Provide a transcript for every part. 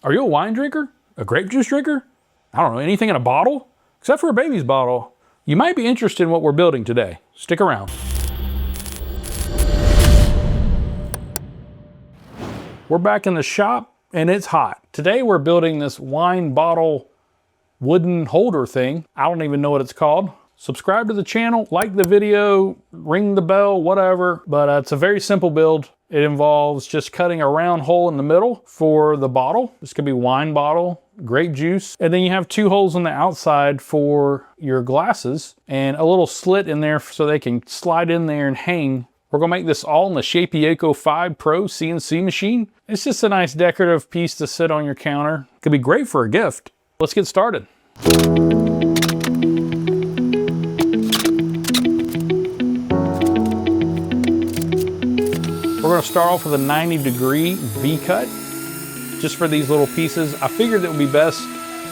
Are you a wine drinker? A grape juice drinker? I don't know, anything in a bottle? Except for a baby's bottle. You might be interested in what we're building today. Stick around. We're back in the shop and it's hot. Today we're building this wine bottle wooden holder thing. I don't even know what it's called. Subscribe to the channel, like the video, ring the bell, whatever. But it's a very simple build. It involves just cutting a round hole in the middle for the bottle. This could be wine bottle, grape juice. And then you have two holes on the outside for your glasses and a little slit in there so they can slide in there and hang. We're gonna make this all in the Shapeoko 5 Pro CNC machine. It's just a nice decorative piece to sit on your counter. Could be great for a gift. Let's get started. We're gonna start off with a 90-degree V-cut, just for these little pieces. I figured it would be best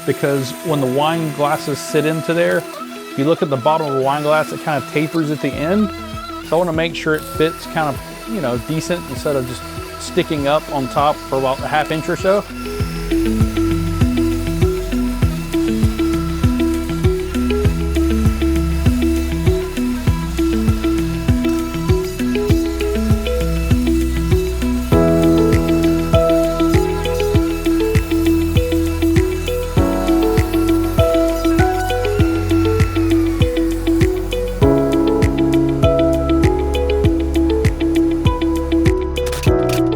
because when the wine glasses sit into there, if you look at the bottom of the wine glass, it kind of tapers at the end. So I wanna make sure it fits kind of, you know, decent instead of just sticking up on top for about a ½ inch or so.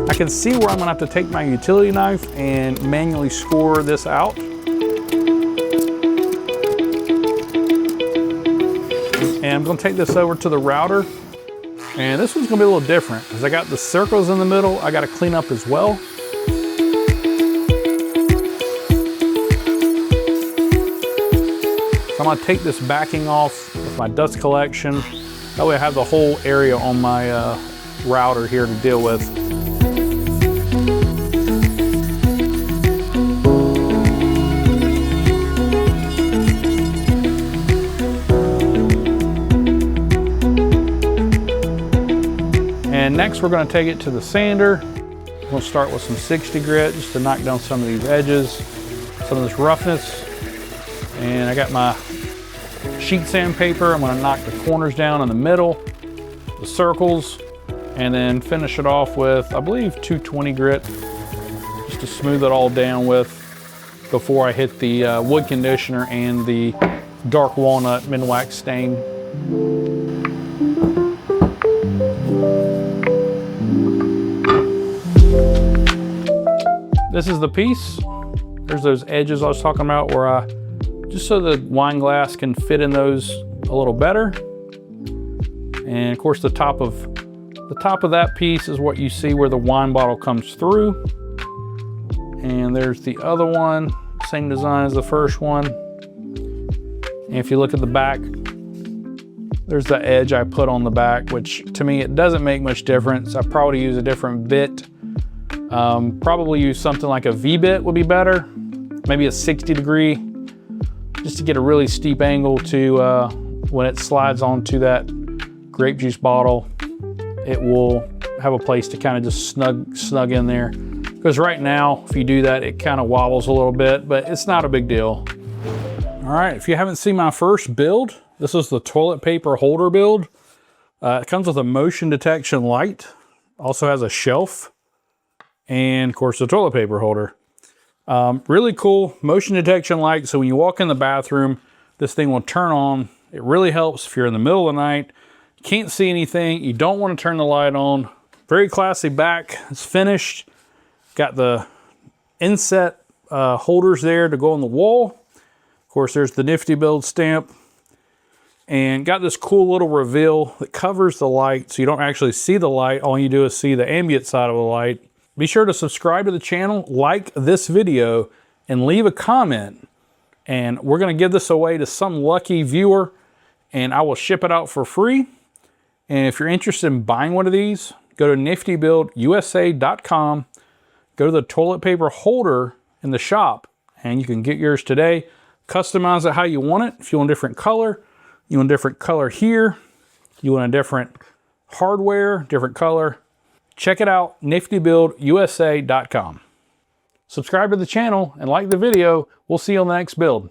I can see where I'm gonna have to take my utility knife and manually score this out. And I'm gonna take this over to the router. And this one's gonna be a little different because I got the circles in the middle I gotta clean up as well. So I'm gonna take this backing off with my dust collection. That way I have the whole area on my router here to deal with. And next we're going to take it to the sander. We'll start with some 60 grit just to knock down some of these edges, some of this roughness. And I got my sheet sandpaper. I'm going to knock the corners down in the middle, the circles, and then finish it off with, I believe, 220 grit, just to smooth it all down with before I hit the wood conditioner and the dark walnut Minwax stain. This is the piece. There's those edges I was talking about where just so the wine glass can fit in those a little better. And of course the top of that piece is what you see where the wine bottle comes through. And there's the other one, same design as the first one. And if you look at the back, there's the edge I put on the back, which to me, it doesn't make much difference. I probably use a different bit. Probably use something like a V-bit would be better. Maybe a 60-degree, just to get a really steep angle to when it slides onto that grape juice bottle, it will have a place to kind of just snug in there. Because right now, if you do that, it kind of wobbles a little bit, but it's not a big deal. All right, if you haven't seen my first build, this is the toilet paper holder build. It comes with a motion detection light, also has a shelf, and of course the toilet paper holder. Really cool motion detection light. So when you walk in the bathroom, this thing will turn on. It really helps if you're in the middle of the night, you can't see anything, you don't want to turn the light on. Very classy back, it's finished. Got the inset holders there to go on the wall. Of course, there's the Nifty Build stamp. And got this cool little reveal that covers the light so you don't actually see the light. All you do is see the ambient side of the light. Be sure to subscribe to the channel, like this video, and leave a comment. And we're gonna give this away to some lucky viewer, and I will ship it out for free. And if you're interested in buying one of these, go to niftybuildusa.com, go to the toilet paper holder in the shop, and you can get yours today. Customize it how you want it. If you want a different color, you want a different color here, you want a different hardware, different color, check it out, niftybuildusa.com. Subscribe to the channel and like the video. We'll see you on the next build.